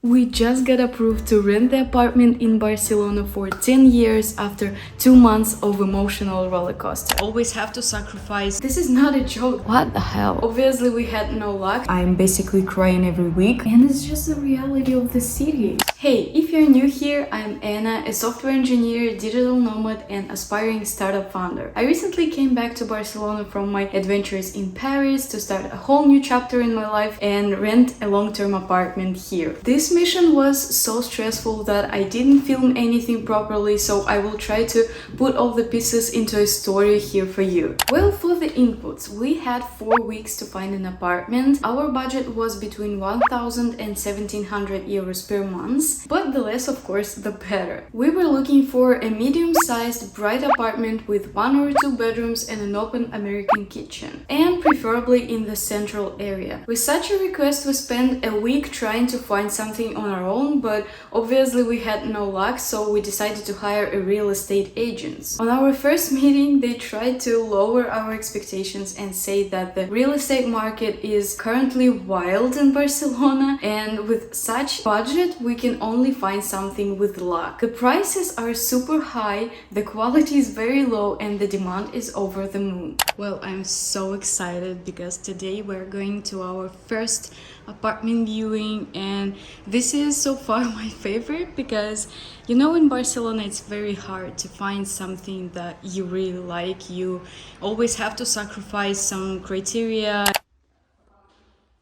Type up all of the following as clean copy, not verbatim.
We just got approved to rent the apartment in Barcelona for 10 years after 2 months of emotional roller coaster. Always have to sacrifice. This is not a joke. What the hell? Obviously we had no luck. I'm basically crying every week and it's just the reality of the city. Hey, if you're new here, I'm Anna, a software engineer, digital nomad and aspiring startup founder. I recently came back to Barcelona from my adventures in Paris to start a whole new chapter in my life and rent a long-term apartment here. This mission was so stressful that I didn't film anything properly, so I will try to put all the pieces into a story here for you. Well, for the inputs, we had 4 weeks to find an apartment. Our budget was between 1,000 and 1,700 euros per month, but the less, of course, the better. We were looking for a medium-sized, bright apartment with 1 or 2 bedrooms and an open American kitchen, and preferably in the central area. With such a request, we spent a week trying to find something on our own, but obviously we had no luck, so we decided to hire a real estate agent. On our first meeting, they tried to lower our expectations and say that the real estate market is currently wild in Barcelona, and with such budget, we can only find something with luck. The prices are super high, the quality is very low, and the demand is over the moon. Well, I'm so excited because today we're going to our first apartment viewing, and this is so far my favorite because you know, in Barcelona it's very hard to find something that you really like. You always have to sacrifice some criteria.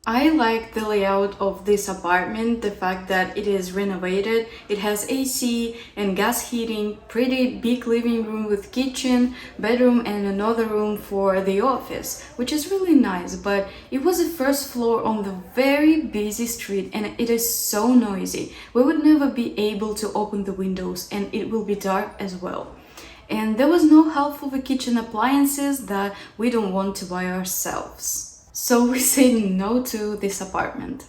I like the layout of this apartment, the fact that it is renovated, it has AC and gas heating, pretty big living room with kitchen, bedroom and another room for the office, which is really nice, but it was the first floor on the very busy street and it is so noisy. We would never be able to open the windows and it will be dark as well. And there was no help for the kitchen appliances that we don't want to buy ourselves. So we said no to this apartment.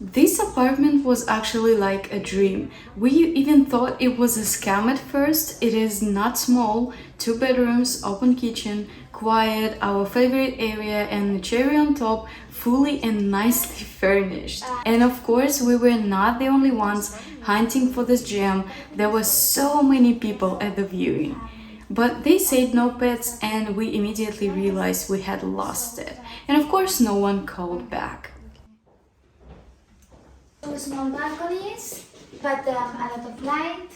This apartment was actually like a dream. We even thought it was a scam at first. It is not small, 2 bedrooms, open kitchen, quiet, our favorite area, and the cherry on top, fully and nicely furnished. And of course, we were not the only ones hunting for this gem. There were so many people at the viewing. But they said no pets and we immediately realized we had lost it. And of course no one called back. 2 small balconies, but a lot of light.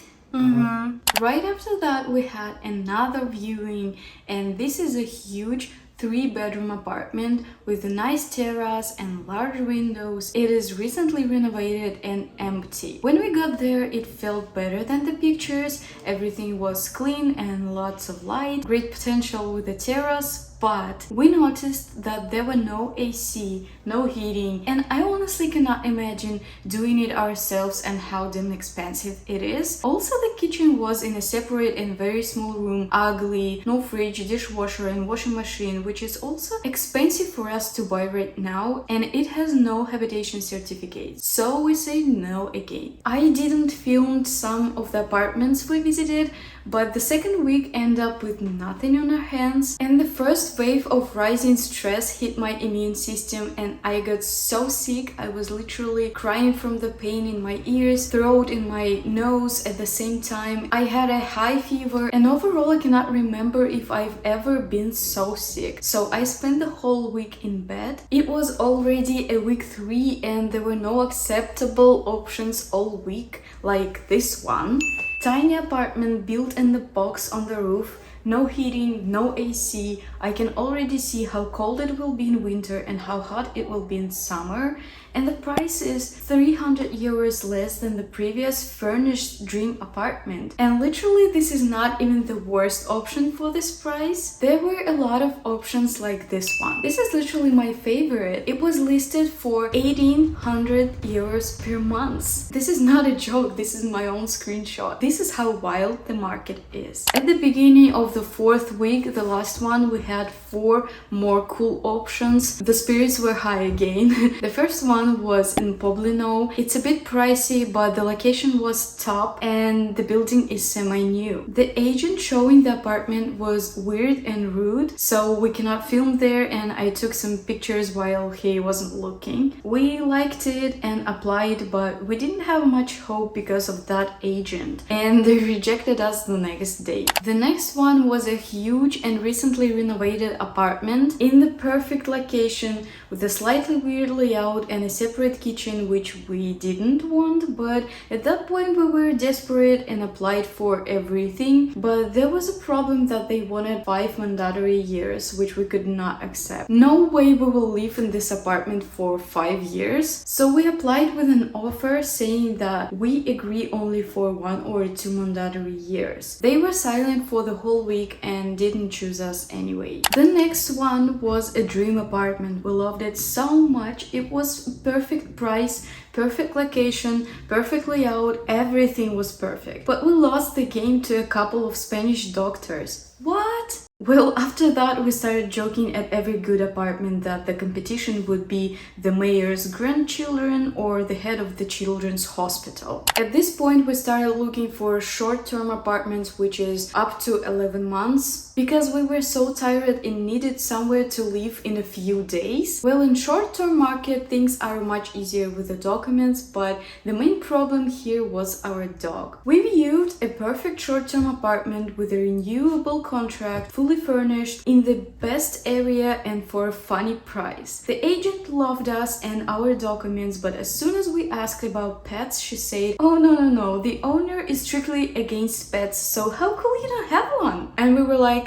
Right after that we had another viewing, and this is a huge 3-bedroom apartment with a nice terrace and large windows. It is recently renovated and empty. When we got there, it felt better than the pictures. Everything was clean and lots of light, great potential with the terrace. But we noticed that there were no AC, no heating, and I honestly cannot imagine doing it ourselves and how damn expensive it is. Also, the kitchen was in a separate and very small room, ugly, no fridge, dishwasher and washing machine, which is also expensive for us to buy right now, and it has no habitation certificate. So we say no again. I didn't film some of the apartments we visited, but the second week ended up with nothing on our hands, and the first wave of rising stress hit my immune system and I got so sick. I was literally crying from the pain in my ears, throat, in my nose at the same time. I had a high fever and overall I cannot remember if I've ever been so sick. So I spent the whole week in bed. It was already a week 3 and there were no acceptable options all week like this one. Tiny apartment built in the box on the roof, no heating, no AC. I can already see how cold it will be in winter and how hot it will be in summer. And the price is 300 euros less than the previous furnished dream apartment. And literally this is not even the worst option for this price. There were a lot of options like this one. This is literally my favorite. It was listed for 1,800 euros per month. This is not a joke, this is my own screenshot. This is how wild the market is. At the beginning of the 4th week, the last one, we had 4 more cool options. The spirits were high again. The first one one was in Poblino. It's a bit pricey, but the location was top and the building is semi-new. The agent showing the apartment was weird and rude, so we cannot film there, and I took some pictures while he wasn't looking. We liked it and applied, but we didn't have much hope because of that agent, and they rejected us the next day. The next one was a huge and recently renovated apartment in the perfect location with a slightly weird layout and a separate kitchen, which we didn't want, but at that point we were desperate and applied for everything. But there was a problem that they wanted 5 mandatory years, which we could not accept. No way we will live in this apartment for 5 years. So we applied with an offer saying that we agree only for 1 or 2 mandatory years. They were silent for the whole week and didn't choose us anyway. The next one was a dream apartment. We loved it so much. It was perfect price, perfect location, perfect layout, everything was perfect. But we lost the game to a couple of Spanish doctors. What? Well, after that, we started joking at every good apartment that the competition would be the mayor's grandchildren or the head of the children's hospital. At this point, we started looking for short-term apartments, which is up to 11 months, because we were so tired and needed somewhere to live in a few days. Well, in short-term market, things are much easier with the documents, but the main problem here was our dog. We viewed a perfect short-term apartment with a renewable contract, fully furnished, in the best area and for a funny price. The agent loved us and our documents, but as soon as we asked about pets, she said, "Oh no, the owner is strictly against pets, so how could we not have one?" And we were like,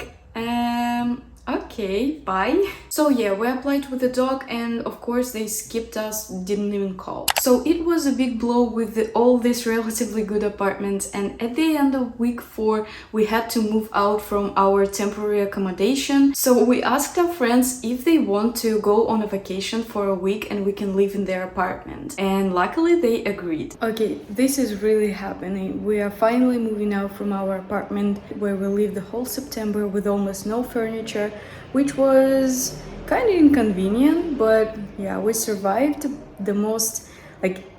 okay, bye. So yeah, we applied with the dog and of course they skipped us, didn't even call. So it was a big blow with all these relatively good apartments, and at the end of week 4 we had to move out from our temporary accommodation. So we asked our friends if they want to go on a vacation for a week and we can live in their apartment, and luckily they agreed. Okay, this is really happening. We are finally moving out from our apartment where we lived the whole September with almost no furniture, which was kind of inconvenient, but yeah, we survived. The most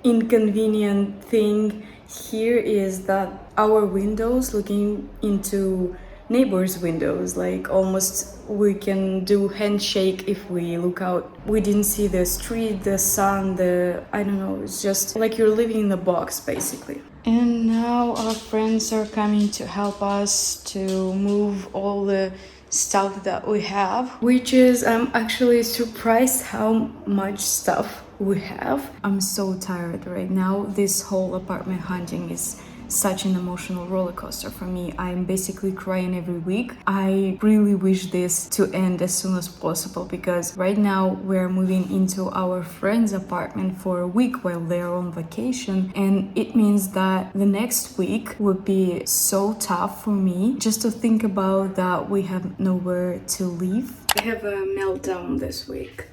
inconvenient thing here is that our windows looking into neighbors' windows, almost we can do handshake if we look out. We didn't see the street, the sun, I don't know, it's just like you're living in a box basically. And now our friends are coming to help us to move all the stuff that we have, which is, I'm actually surprised how much stuff we have. I'm so tired right now. This whole apartment hunting is such an emotional roller coaster for me. I'm basically crying every week. I really wish this to end as soon as possible, because right now we're moving into our friend's apartment for a week while they're on vacation, and it means that the next week would be so tough for me just to think about that we have nowhere to live. I have a meltdown this week.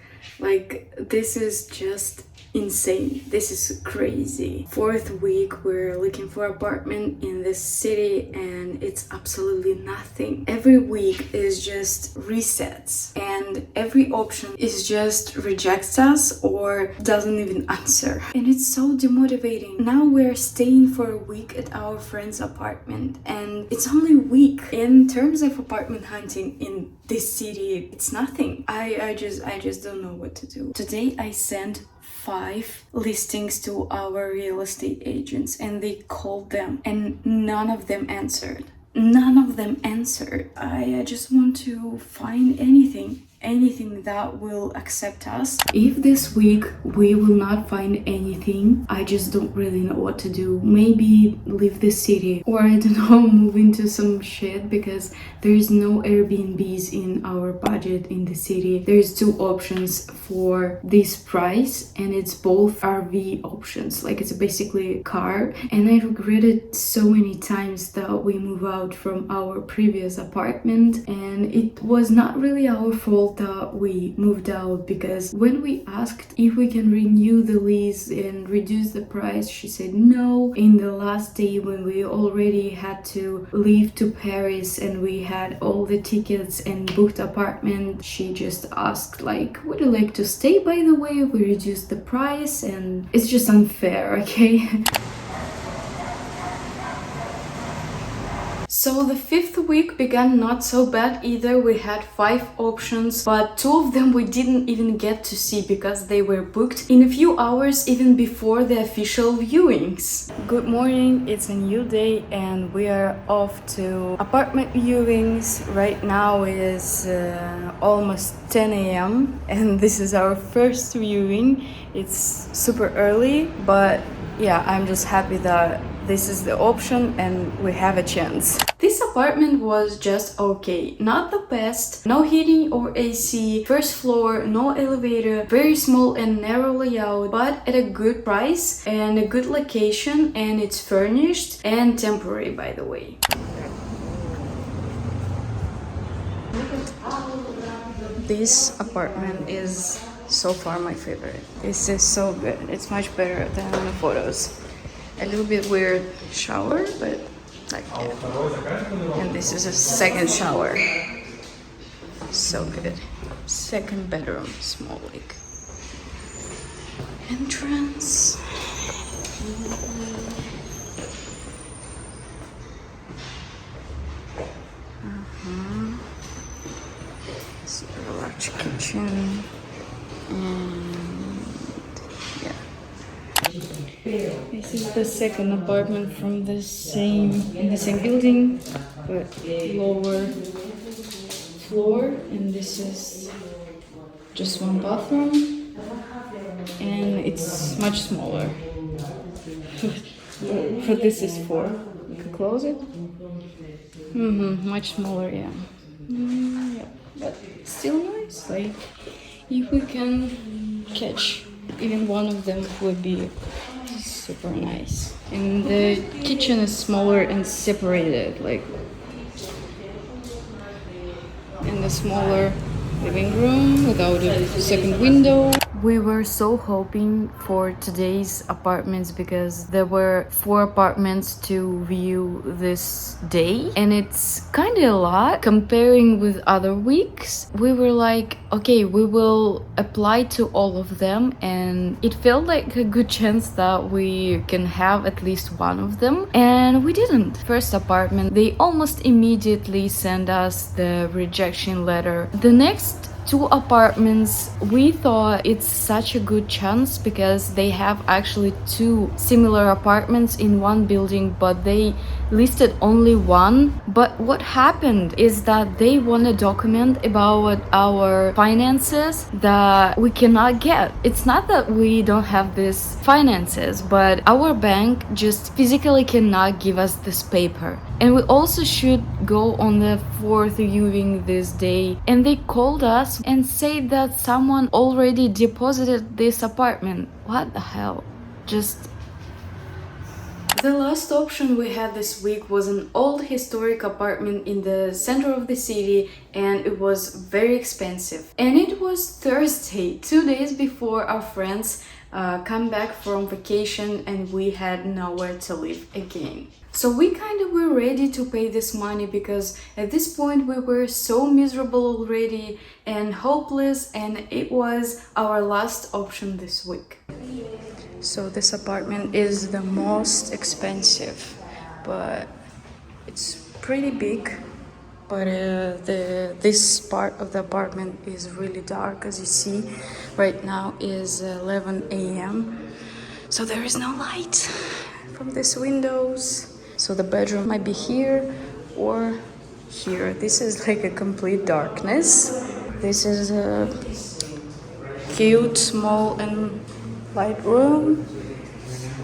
This is just insane. This is crazy. 4th week we're looking for apartment in this city and it's absolutely nothing. Every week is just resets and every option is just rejects us or doesn't even answer, and it's so demotivating. Now we're staying for a week at our friend's apartment and it's only a week. In terms of apartment hunting in this city, it's nothing. I just don't know what to do. Today I sent 5 listings to our real estate agents and they called them and none of them answered. I just want to find anything that will accept us. If this week we will not find anything, I just don't really know what to do. Maybe leave the city, or I don't know, move into some shit, because there is no Airbnbs in our budget in the city. There's 2 options for this price and it's both RV options, it's basically a car, and I regretted so many times that we moved out from our previous apartment, and it was not really our fault. all thought we moved out, because when we asked if we can renew the lease and reduce the price, she said no. In the last day when we already had to leave to Paris and we had all the tickets and booked apartment, she just asked like, would you like to stay, by the way? We reduced the price, and it's just unfair, okay? So the fifth week began not so bad either. We had 5 options, but 2 of them we didn't even get to see because they were booked in a few hours even before the official viewings. Good morning, it's a new day and we are off to apartment viewings. Right now is almost 10 a.m. and this is our first viewing. It's super early, but yeah, I'm just happy that this is the option and we have a chance. This apartment was just okay, not the best, no heating or AC, first floor, no elevator, very small and narrow layout, but at a good price and a good location, and it's furnished and temporary, by the way. This apartment is so far my favorite. This is so good. It's much better than the photos. A little bit weird shower, but like, yeah. And this is a second shower. So good. Second bedroom, small like entrance. Super large kitchen. And yeah. This is the second apartment from the same building, but lower floor, and this is just one bathroom, and it's much smaller. But this is 4. You can close it. Much smaller, yeah. Yeah, but still nice. Like, if we can catch even one of them, would be super nice. And the kitchen is smaller and separated, like, and the smaller living room without a second window. We were so hoping for today's apartments because there were 4 apartments to view this day, and it's kind of a lot comparing with other weeks. We were like, okay, we will apply to all of them, and it felt like a good chance that we can have at least one of them, and we didn't. First apartment, they almost immediately sent us the rejection letter. The next 2 apartments, we thought it's such a good chance because they have actually 2 similar apartments in one building, but they listed only one. But what happened is that they want a document about our finances that we cannot get. It's not that we don't have these finances, but our bank just physically cannot give us this paper. And we also should go on the 4th viewing this day, and they called us and said that someone already deposited this apartment. What the hell? Just... The last option we had this week was an old historic apartment in the center of the city, and it was very expensive. And it was Thursday, 2 days before our friends come back from vacation, and we had nowhere to live again. So we kind of were ready to pay this money because at this point we were so miserable already and hopeless, and it was our last option this week. So this apartment is the most expensive, but it's pretty big. But this part of the apartment is really dark, as you see. Right now is 11 a.m. So there is no light from these windows. So the bedroom might be here or here. This is like a complete darkness. This is a cute, small and light room.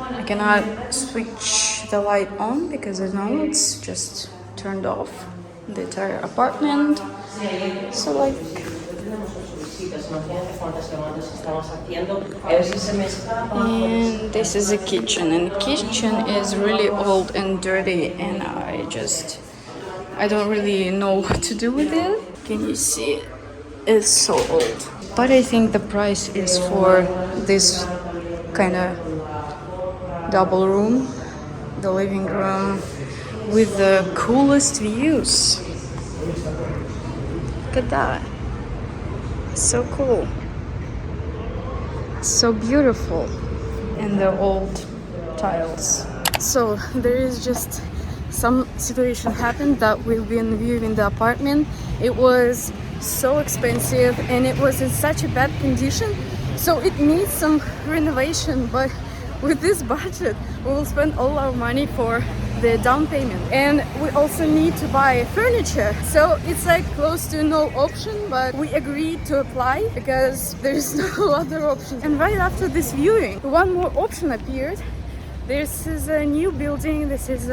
I cannot switch the light on because I know it's just turned off the entire apartment. So like, and this is a kitchen, and the kitchen is really old and dirty, and I don't really know what to do with it. Can you see it? is so old. But I think the price is for this kind of double room, the living room with the coolest views. Look at that. So cool. So beautiful. And the old tiles. So there is just some situation happened that we've been viewing the apartment. It was so expensive and it was in such a bad condition, so it needs some renovation, but with this budget we will spend all our money for the down payment, and we also need to buy furniture, so it's like close to no option, but we agreed to apply because there is no other option. And right after this viewing, one more option appeared. This is a new building. This is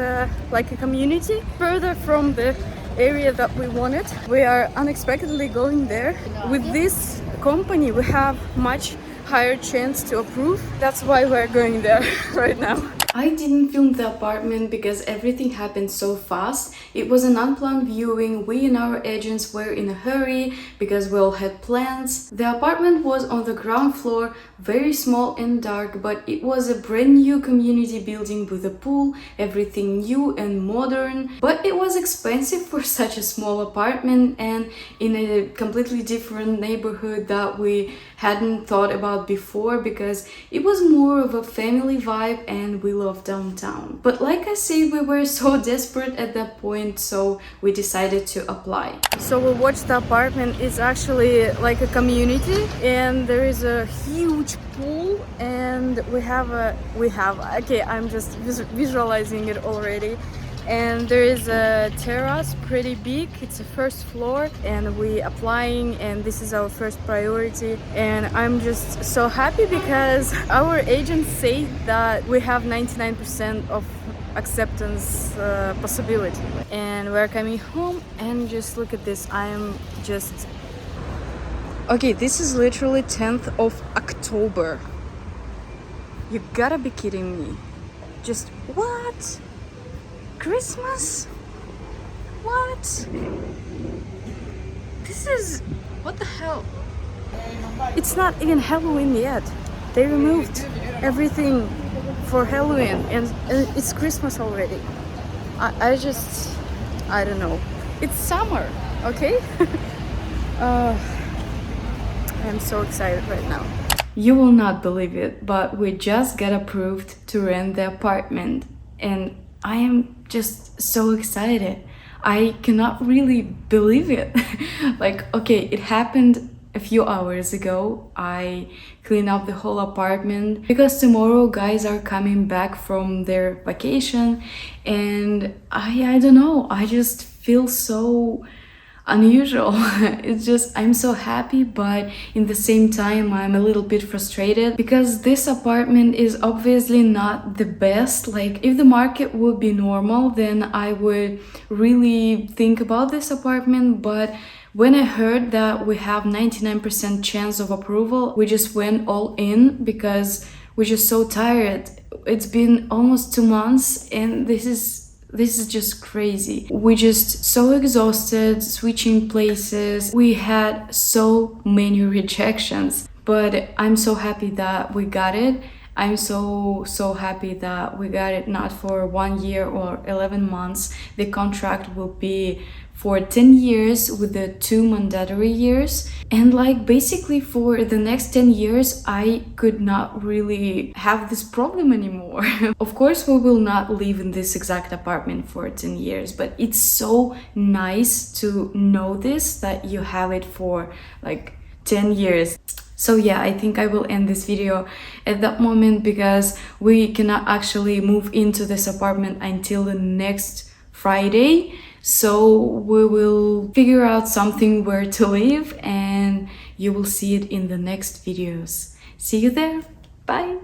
like a community further from the area that we wanted. We are unexpectedly going there. With this company we have much higher chance to approve. That's why we're going there right now. I didn't film the apartment because everything happened so fast. It was an unplanned viewing. We and our agents were in a hurry because we all had plans. The apartment was on the ground floor, very small and dark, but it was a brand new community building with a pool, everything new and modern. But it was expensive for such a small apartment and in a completely different neighborhood that we hadn't thought about before, because it was more of a family vibe and we love downtown. But like I said, we were so desperate at that point, so we decided to apply. So we watched the apartment. It's actually like a community and there is a huge pool, and we have okay, I'm just visualizing it already. And there is a terrace, pretty big. It's a first floor and we applying, and this is our first priority. And I'm just so happy because our agents say that we have 99% of acceptance possibility. And we're coming home and just look at this. I am just... Okay, this is literally 10th of October. You gotta be kidding me. Just what? Christmas? What? This is... what the hell? It's not even Halloween yet. They removed everything for Halloween and it's Christmas already. I don't know. It's summer, okay? I'm so excited right now. You will not believe it, but we just got approved to rent the apartment and I am just so excited. I cannot really believe it. Like, okay, it happened a few hours ago. I cleaned up the whole apartment because tomorrow guys are coming back from their vacation, and I don't know, I just feel so unusual. It's just, I'm so happy, but in the same time I'm a little bit frustrated because this apartment is obviously not the best. Like, if the market would be normal, then I would really think about this apartment, but when I heard that we have 99% chance of approval, we just went all in because we're just so tired. It's been almost 2 months and this is just crazy. We're just so exhausted, switching places. We had so many rejections, but I'm so happy that we got it. I'm so happy that we got it not for 1 year or 11 months. The contract will be for 10 years with the 2 mandatory years. And like basically for the next 10 years, I could not really have this problem anymore. Of course, we will not live in this exact apartment for 10 years, but it's so nice to know this, that you have it for like 10 years. So yeah, I think I will end this video at that moment because we cannot actually move into this apartment until the next Friday. So we will figure out something where to live and you will see it in the next videos. See you there. Bye.